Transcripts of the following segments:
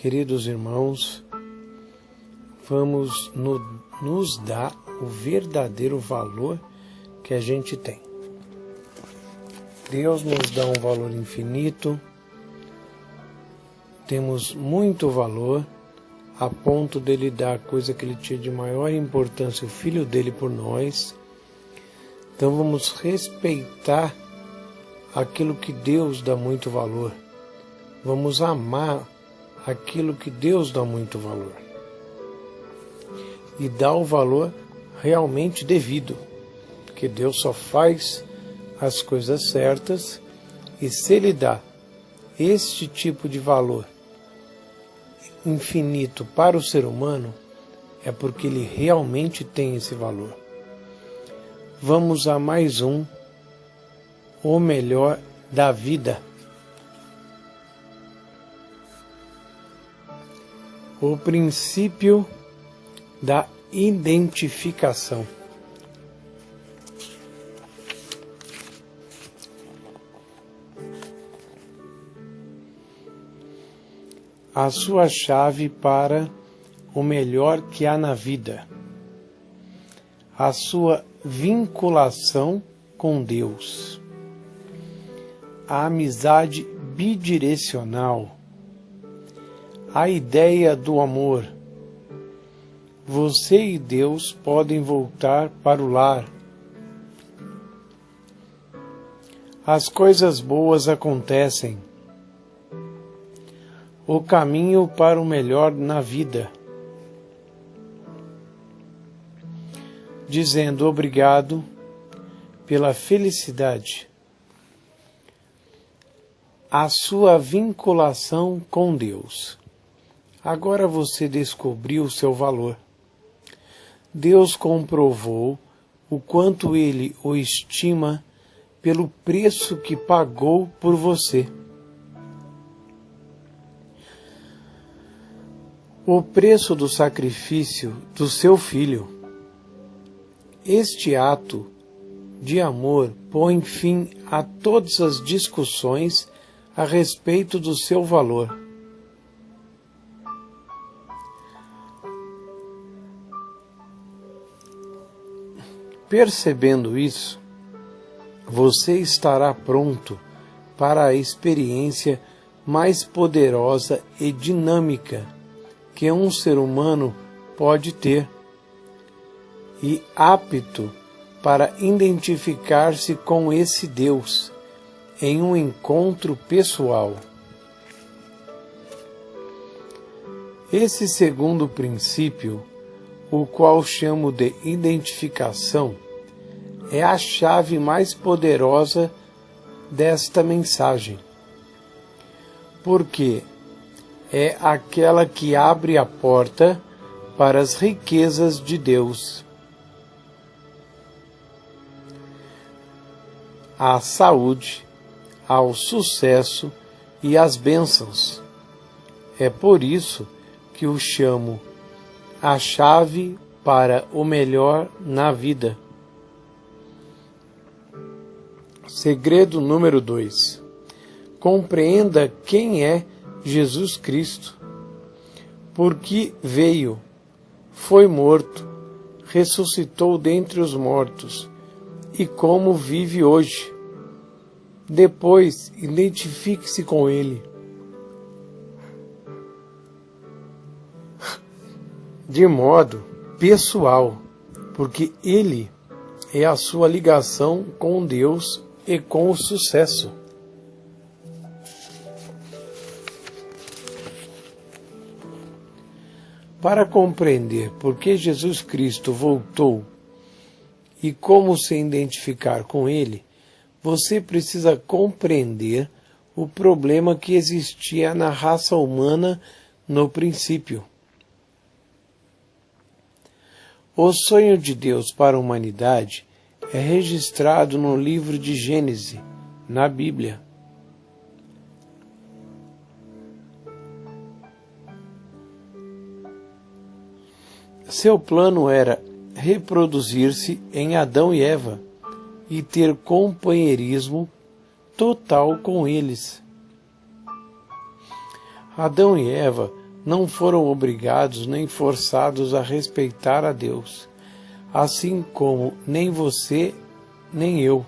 queridos irmãos, vamos nos dar o verdadeiro valor que a gente tem. Deus nos dá um valor infinito, temos muito valor, a ponto dele dar a coisa que ele tinha de maior importância, o Filho dele por nós. Então vamos respeitar aquilo que Deus dá muito valor. Vamos amar aquilo que Deus dá muito valor. E dar o valor realmente devido, porque Deus só faz as coisas certas, e se Ele dá este tipo de valor infinito para o ser humano, é porque ele realmente tem esse valor. Vamos a mais um, o melhor da vida. O princípio da identificação. A sua chave para o melhor que há na vida. A sua vinculação com Deus. A amizade bidirecional. A ideia do amor. Você e Deus podem voltar para o lar. As coisas boas acontecem. O caminho para o melhor na vida. Dizendo obrigado pela felicidade. A sua vinculação com Deus. Agora você descobriu o seu valor. Deus comprovou o quanto Ele o estima pelo preço que pagou por você. O preço do sacrifício do seu filho. Este ato de amor põe fim a todas as discussões a respeito do seu valor. Percebendo isso, você estará pronto para a experiência mais poderosa e dinâmica que um ser humano pode ter, e apto para identificar-se com esse Deus em um encontro pessoal. Esse segundo princípio, o qual chamo de identificação, é a chave mais poderosa desta mensagem, porque é aquela que abre a porta para as riquezas de Deus, à saúde, ao sucesso e às bênçãos. É por isso que o chamo a chave para o melhor na vida. Segredo número 2. Compreenda quem é Jesus Cristo, porque veio, foi morto, ressuscitou dentre os mortos, e como vive hoje. Depois, identifique-se com Ele. De modo pessoal, porque Ele é a sua ligação com Deus e com o sucesso. Para compreender por que Jesus Cristo voltou e como se identificar com Ele, você precisa compreender o problema que existia na raça humana no princípio. O sonho de Deus para a humanidade é registrado no livro de Gênesis, na Bíblia. Seu plano era reproduzir-se em Adão e Eva e ter companheirismo total com eles. Adão e Eva não foram obrigados nem forçados a respeitar a Deus, assim como nem você nem eu.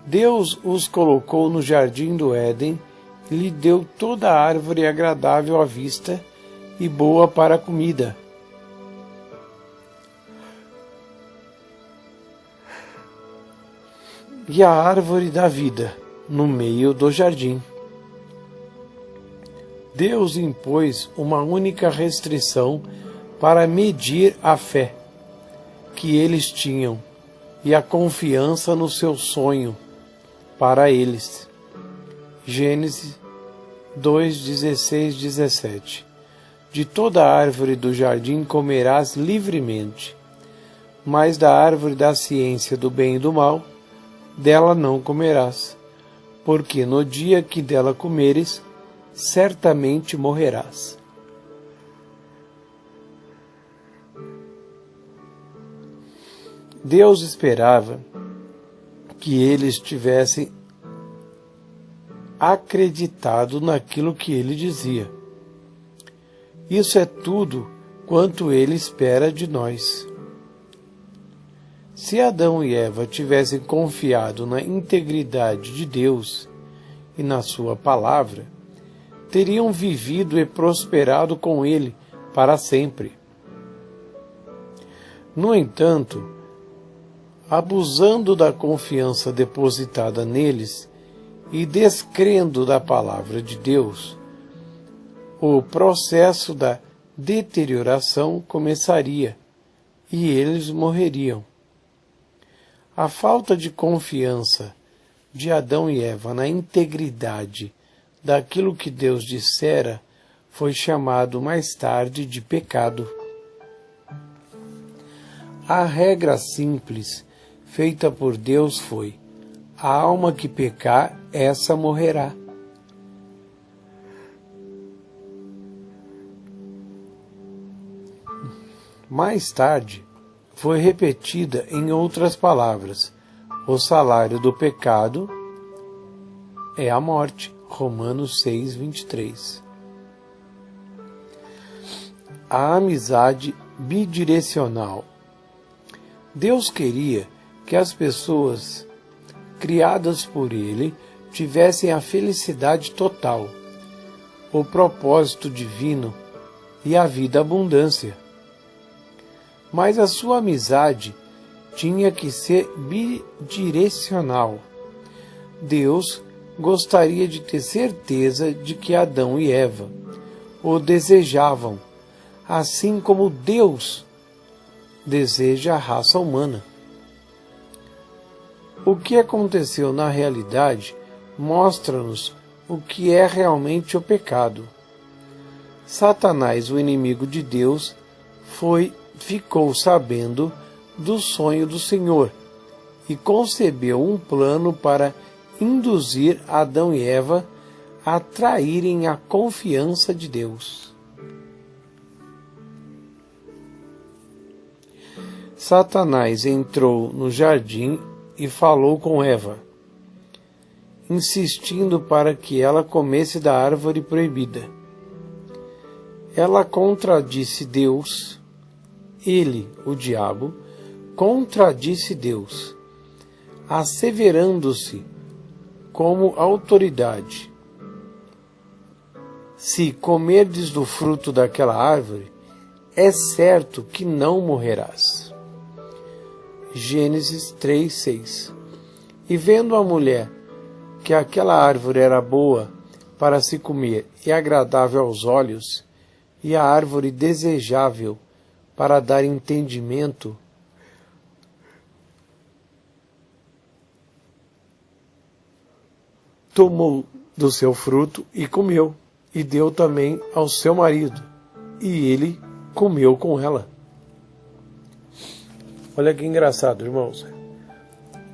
Deus os colocou no jardim do Éden e lhe deu toda a árvore agradável à vista e boa para a comida. E a árvore da vida no meio do jardim. Deus impôs uma única restrição para medir a fé que eles tinham e a confiança no seu sonho para eles. Gênesis 2, 16, 17. De toda árvore do jardim comerás livremente, mas da árvore da ciência do bem e do mal, dela não comerás, porque no dia que dela comeres, certamente morrerás. Deus esperava que eles tivessem acreditado naquilo que ele dizia. Isso é tudo quanto ele espera de nós. Se Adão e Eva tivessem confiado na integridade de Deus e na sua palavra, teriam vivido e prosperado com ele para sempre. No entanto, abusando da confiança depositada neles e descrendo da palavra de Deus, o processo da deterioração começaria e eles morreriam. A falta de confiança de Adão e Eva na integridade daquilo que Deus dissera foi chamado mais tarde de pecado. A regra simples feita por Deus foi: a alma que pecar, essa morrerá. Mais tarde, foi repetida em outras palavras: o salário do pecado é a morte. Romanos 6, 23. A amizade bidirecional. Deus queria que as pessoas criadas por Ele tivessem a felicidade total, o propósito divino e a vida abundância. Mas a sua amizade tinha que ser bidirecional. Deus gostaria de ter certeza de que Adão e Eva o desejavam, assim como Deus deseja a raça humana. O que aconteceu na realidade mostra-nos o que é realmente o pecado. Satanás, o inimigo de Deus, ficou sabendo do sonho do Senhor e concebeu um plano para induzir Adão e Eva a traírem a confiança de Deus. Satanás entrou no jardim e falou com Eva, insistindo para que ela comesse da árvore proibida. Ela contradisse Deus. Ele, o diabo, contradisse Deus, asseverando-se como autoridade: se comerdes do fruto daquela árvore, é certo que não morrerás. Gênesis 3, 6. E vendo a mulher que aquela árvore era boa para se comer e agradável aos olhos, e a árvore desejável para dar entendimento, tomou do seu fruto e comeu, e deu também ao seu marido, e ele comeu com ela. Olha que engraçado, irmãos.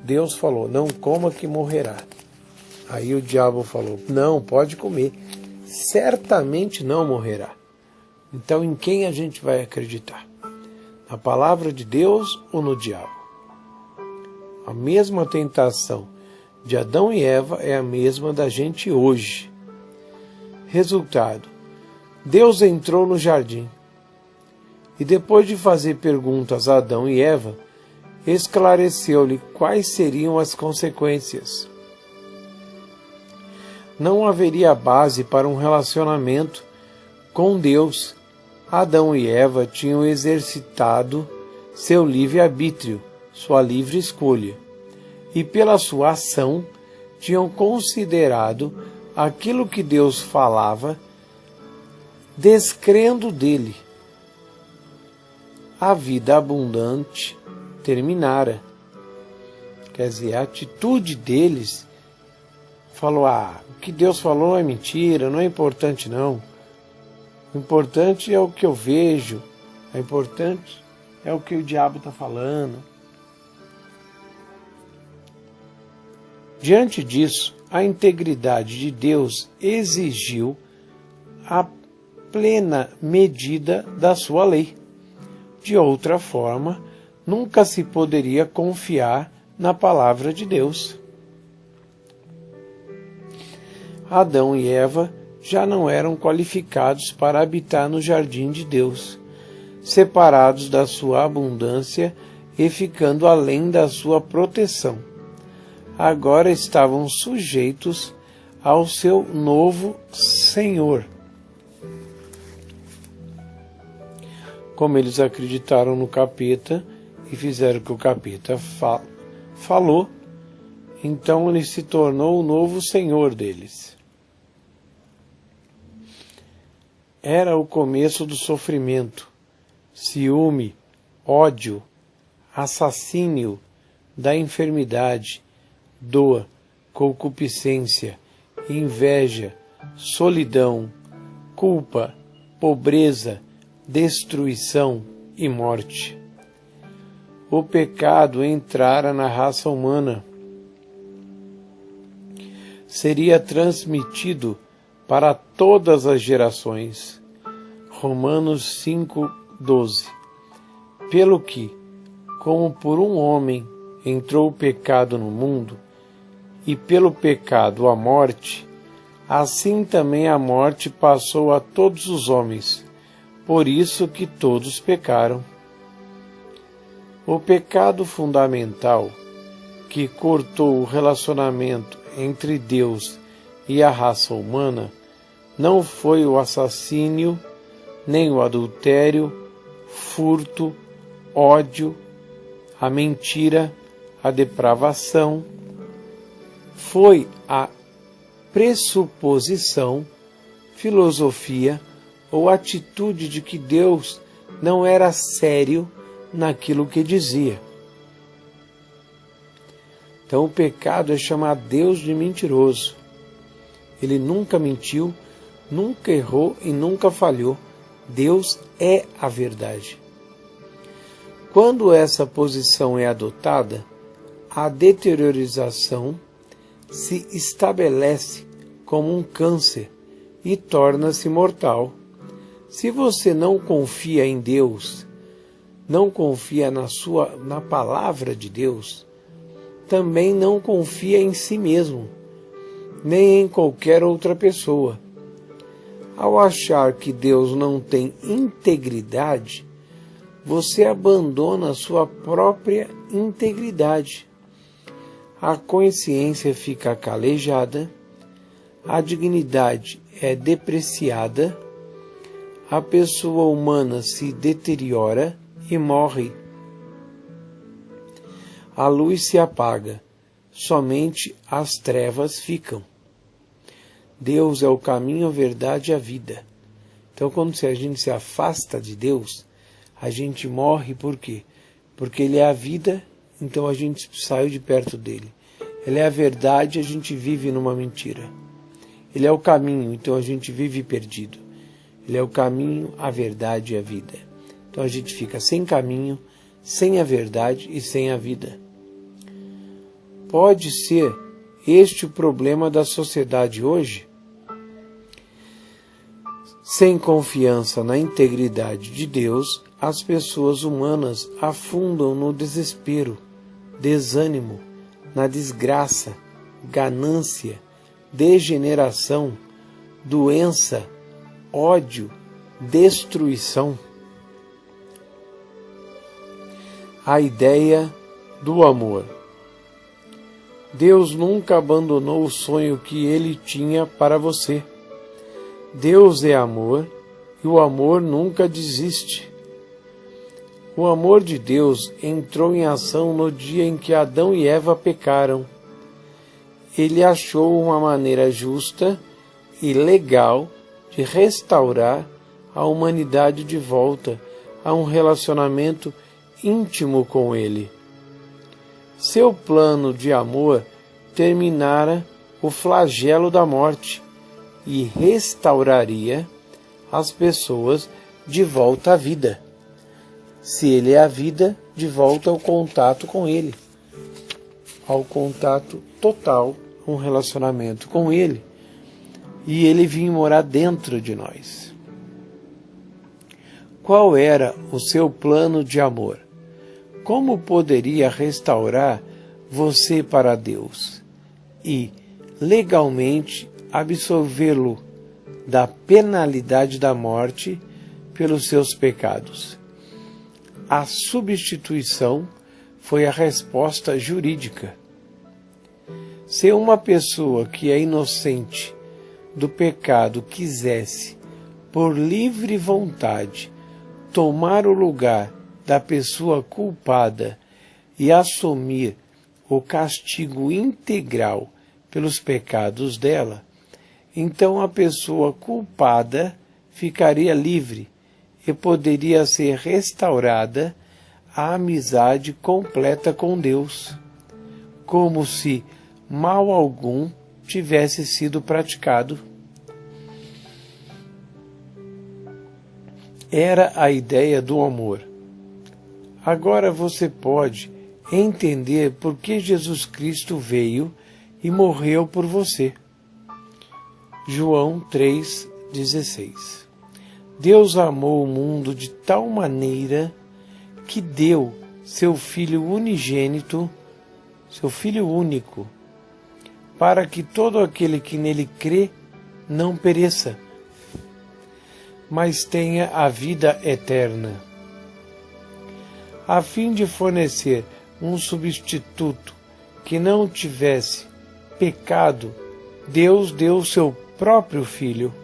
Deus falou: não coma que morrerá. Aí o diabo falou: não, pode comer, certamente não morrerá. Então em quem a gente vai acreditar? Na palavra de Deus ou no diabo? A mesma tentação de Adão e Eva é a mesma da gente hoje. Resultado: Deus entrou no jardim e, depois de fazer perguntas a Adão e Eva, esclareceu-lhe quais seriam as consequências. Não haveria base para um relacionamento com Deus. Adão e Eva tinham exercitado seu livre-arbítrio, sua livre escolha, e pela sua ação tinham considerado aquilo que Deus falava, descrendo dele. A vida abundante terminara. Quer dizer, a atitude deles falou: o que Deus falou é mentira, não é importante não. O importante é o que eu vejo, o importante é o que o diabo está falando. Diante disso, a integridade de Deus exigiu a plena medida da sua lei. De outra forma, nunca se poderia confiar na palavra de Deus. Adão e Eva já não eram qualificados para habitar no jardim de Deus, separados da sua abundância e ficando além da sua proteção. Agora estavam sujeitos ao seu novo Senhor. Como eles acreditaram no capeta e fizeram o que o capeta falou, então ele se tornou o novo Senhor deles. Era o começo do sofrimento, ciúme, ódio, assassínio, da enfermidade, dor, concupiscência, inveja, solidão, culpa, pobreza, destruição e morte. O pecado entrara na raça humana. Seria transmitido para todas as gerações. Romanos 5:12. Pelo que, como por um homem entrou o pecado no mundo, e pelo pecado a morte, assim também a morte passou a todos os homens, por isso que todos pecaram. O pecado fundamental, que cortou o relacionamento entre Deus e a raça humana, não foi o assassínio, nem o adultério, furto, ódio, a mentira, a depravação. Foi a pressuposição, filosofia ou atitude de que Deus não era sério naquilo que dizia. Então o pecado é chamar Deus de mentiroso. Ele nunca mentiu, nunca errou e nunca falhou. Deus é a verdade. Quando essa posição é adotada, a deteriorização se estabelece como um câncer e torna-se mortal. Se você não confia em Deus, não confia na palavra de Deus, também não confia em si mesmo, nem em qualquer outra pessoa. Ao achar que Deus não tem integridade, você abandona a sua própria integridade. A consciência fica calejada, a dignidade é depreciada, a pessoa humana se deteriora e morre. A luz se apaga, somente as trevas ficam. Deus é o caminho, a verdade e a vida. Então, quando a gente se afasta de Deus, a gente morre por quê? Porque Ele é a vida, então a gente saiu de perto dEle. Ele é a verdade, a gente vive numa mentira. Ele é o caminho, então a gente vive perdido. Ele é o caminho, a verdade e a vida. Então a gente fica sem caminho, sem a verdade e sem a vida. Pode ser este o problema da sociedade hoje? Sem confiança na integridade de Deus, as pessoas humanas afundam no desespero, desânimo, na desgraça, ganância, degeneração, doença, ódio, destruição. A ideia do amor. Deus nunca abandonou o sonho que Ele tinha para você. Deus é amor e o amor nunca desiste. O amor de Deus entrou em ação no dia em que Adão e Eva pecaram. Ele achou uma maneira justa e legal de restaurar a humanidade de volta a um relacionamento íntimo com Ele. Seu plano de amor terminara o flagelo da morte e restauraria as pessoas de volta à vida. Se Ele é a vida, de volta ao contato com Ele, ao contato total, um relacionamento com Ele, e Ele vinha morar dentro de nós. Qual era o seu plano de amor? Como poderia restaurar você para Deus e, legalmente, absolvê-lo da penalidade da morte pelos seus pecados? A substituição foi a resposta jurídica. Se uma pessoa que é inocente do pecado quisesse, por livre vontade, tomar o lugar da pessoa culpada e assumir o castigo integral pelos pecados dela, então a pessoa culpada ficaria livre e poderia ser restaurada a amizade completa com Deus, como se mal algum tivesse sido praticado. Era a ideia do amor. Agora você pode entender por que Jesus Cristo veio e morreu por você. João 3,16. Deus amou o mundo de tal maneira que deu seu Filho unigênito, seu Filho único, para que todo aquele que nele crê não pereça, mas tenha a vida eterna. A fim de fornecer um substituto que não tivesse pecado, Deus deu seu próprio Filho.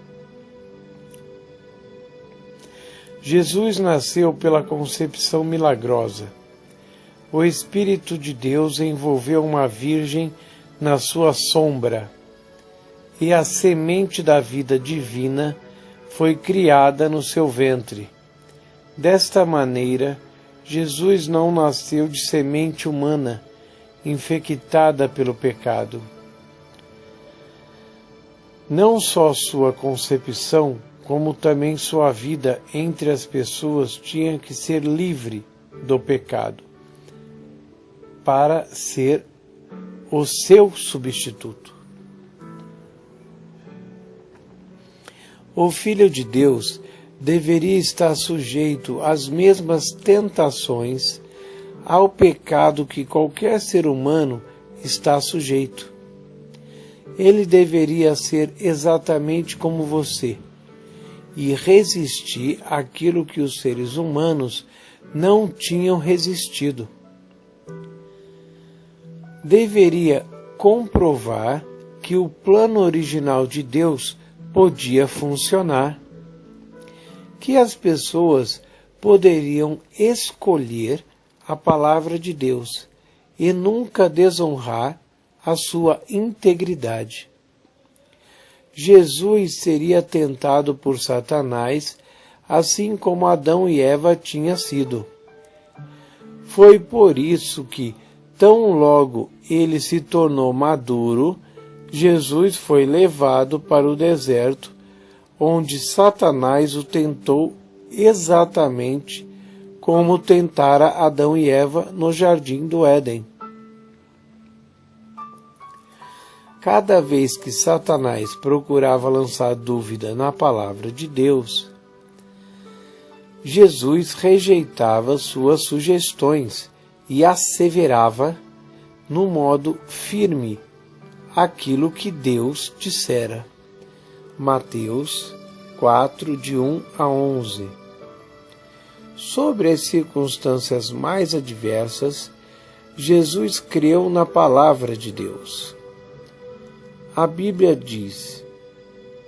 Jesus nasceu pela concepção milagrosa. O Espírito de Deus envolveu uma virgem na sua sombra, e a semente da vida divina foi criada no seu ventre. Desta maneira, Jesus não nasceu de semente humana, infectada pelo pecado. Não só sua concepção, como também sua vida entre as pessoas tinha que ser livre do pecado, para ser o seu substituto. O Filho de Deus deveria estar sujeito às mesmas tentações ao pecado que qualquer ser humano está sujeito. Ele deveria ser exatamente como você e resistir àquilo que os seres humanos não tinham resistido. Deveria comprovar que o plano original de Deus podia funcionar, que as pessoas poderiam escolher a palavra de Deus e nunca desonrar a sua integridade. Jesus seria tentado por Satanás, assim como Adão e Eva tinham sido. Foi por isso que, tão logo ele se tornou maduro, Jesus foi levado para o deserto, onde Satanás o tentou exatamente como tentara Adão e Eva no jardim do Éden. Cada vez que Satanás procurava lançar dúvida na palavra de Deus, Jesus rejeitava suas sugestões e asseverava, no modo firme, aquilo que Deus dissera. Mateus 4, de 1 a 11. Sobre as circunstâncias mais adversas, Jesus creu na palavra de Deus. A Bíblia diz: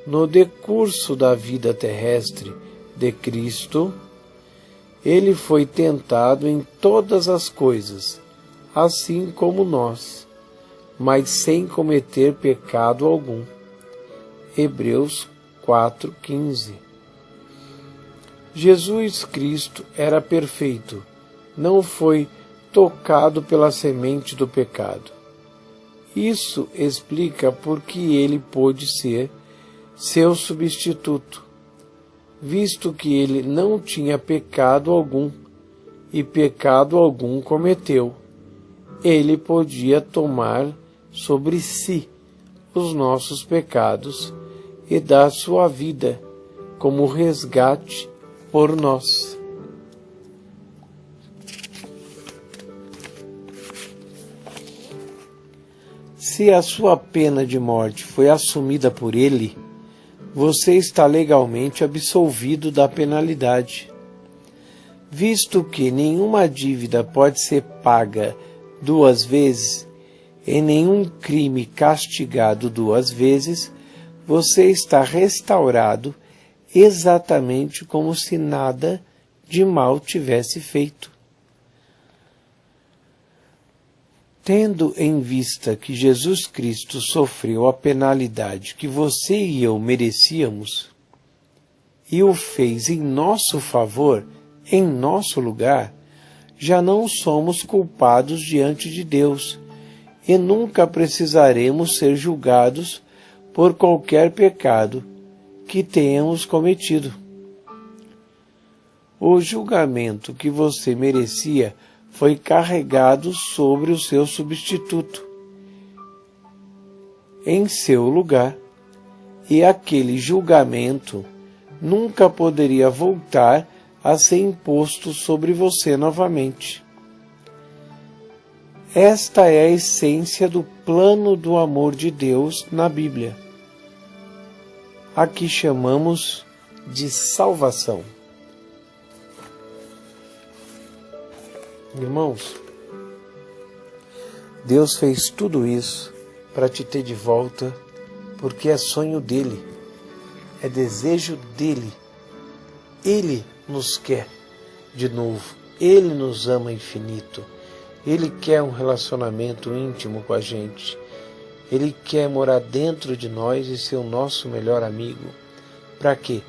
no decurso da vida terrestre de Cristo, ele foi tentado em todas as coisas, assim como nós, mas sem cometer pecado algum. Hebreus 4:15. Jesus Cristo era perfeito, não foi tocado pela semente do pecado. Isso explica por que ele pôde ser seu substituto, visto que ele não tinha pecado algum, e pecado algum cometeu. Ele podia tomar sobre si os nossos pecados e dar sua vida como resgate por nós. Se a sua pena de morte foi assumida por ele, você está legalmente absolvido da penalidade. Visto que nenhuma dívida pode ser paga 2 vezes e nenhum crime castigado 2 vezes, você está restaurado exatamente como se nada de mal tivesse feito. Tendo em vista que Jesus Cristo sofreu a penalidade que você e eu merecíamos, e o fez em nosso favor, em nosso lugar, já não somos culpados diante de Deus, e nunca precisaremos ser julgados por qualquer pecado que tenhamos cometido. O julgamento que você merecia foi carregado sobre o seu substituto, em seu lugar, e aquele julgamento nunca poderia voltar a ser imposto sobre você novamente. Esta é a essência do plano do amor de Deus na Bíblia, a que chamamos de salvação. Irmãos, Deus fez tudo isso para te ter de volta, porque é sonho dele, é desejo dele. Ele nos quer de novo, ele nos ama infinito, ele quer um relacionamento íntimo com a gente, ele quer morar dentro de nós e ser o nosso melhor amigo. Para quê?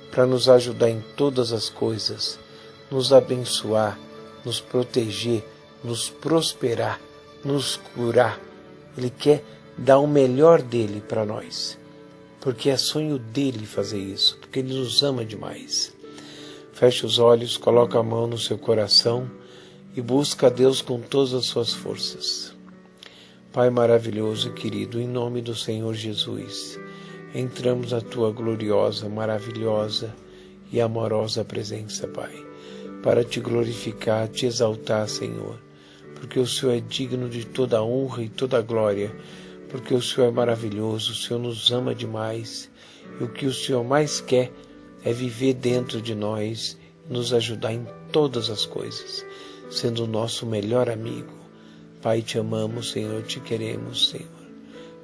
Para nos ajudar em todas as coisas, nos abençoar, nos proteger, nos prosperar, nos curar. Ele quer dar o melhor dele para nós, porque é sonho dele fazer isso, porque ele nos ama demais. Feche os olhos, coloca a mão no seu coração e busca a Deus com todas as suas forças. Pai maravilhoso e querido, em nome do Senhor Jesus, entramos na tua gloriosa, maravilhosa e amorosa presença, Pai, para te glorificar, te exaltar, Senhor, porque o Senhor é digno de toda a honra e toda a glória, porque o Senhor é maravilhoso, o Senhor nos ama demais, e o que o Senhor mais quer é viver dentro de nós, nos ajudar em todas as coisas, sendo o nosso melhor amigo. Pai, te amamos, Senhor, te queremos, Senhor.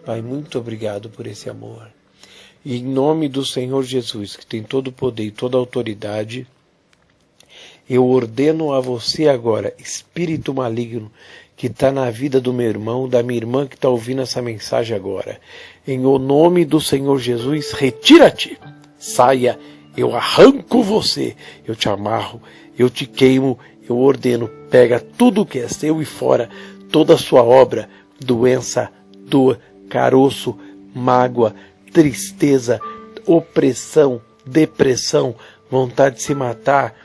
Pai, muito obrigado por esse amor. E em nome do Senhor Jesus, que tem todo o poder e toda a autoridade, eu ordeno a você agora, espírito maligno, que está na vida do meu irmão, da minha irmã que está ouvindo essa mensagem agora. Em o nome do Senhor Jesus, retira-te, saia, eu arranco você, eu te amarro, eu te queimo, eu ordeno, pega tudo que é seu e fora, toda a sua obra, doença, dor, caroço, mágoa, tristeza, opressão, depressão, vontade de se matar,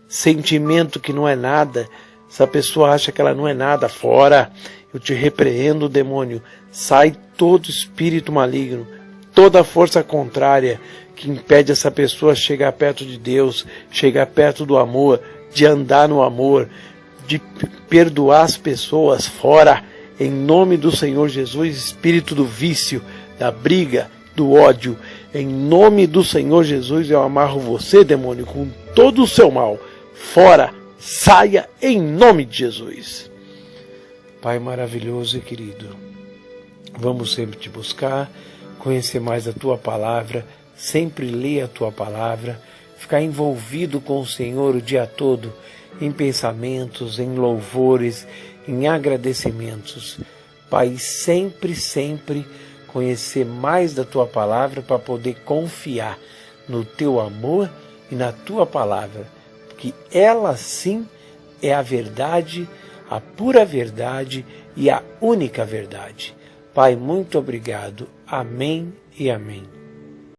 sentimento que não é nada. Se a pessoa acha que ela não é nada, fora. Eu te repreendo, demônio. Sai todo espírito maligno, toda força contrária que impede essa pessoa chegar perto de Deus, chegar perto do amor, de andar no amor, de perdoar as pessoas, fora. Em nome do Senhor Jesus, espírito do vício, da briga, do ódio, Em nome do Senhor Jesus, eu amarro você, demônio, com todo o seu mal. Fora, saia em nome de Jesus. Pai maravilhoso e querido, vamos sempre te buscar, conhecer mais a Tua Palavra, sempre ler a Tua Palavra, ficar envolvido com o Senhor o dia todo, em pensamentos, em louvores, em agradecimentos. Pai, sempre, sempre conhecer mais da Tua Palavra para poder confiar no Teu amor e na Tua Palavra, porque ela sim é a verdade, a pura verdade e a única verdade. Pai, muito obrigado. Amém e amém.